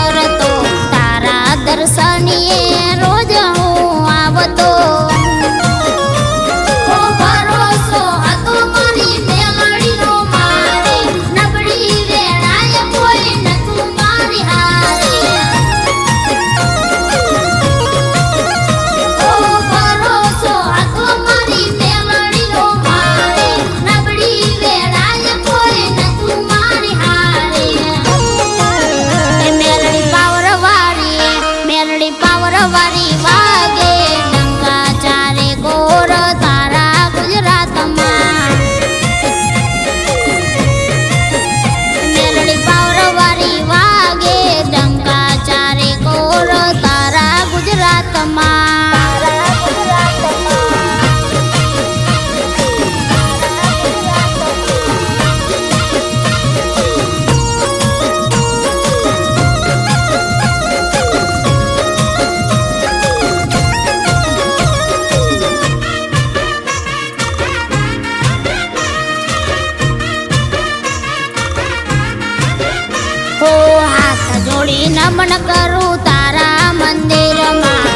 કરતો તારા દર્શનીએ રોજ હું આવતો ભરોસો હતો મારી મેલડીનો મારે નબળી વેળાએ કોઈ નતું મારી હારે ભરોસો હતો મારી મેલડીનો મારે નબળી વેળાએ કોઈ નતું મારી હારે મેલડી પાવર વાળી વાગે ડંકા ચારે ગોર તારા ગુજરાતમાં મેલડી પાવર વાળી વાગે ડંકા ચારે ગોર તારા ગુજરાતમાં હાથ જોડી નમન કરું તારા મંદિરમાં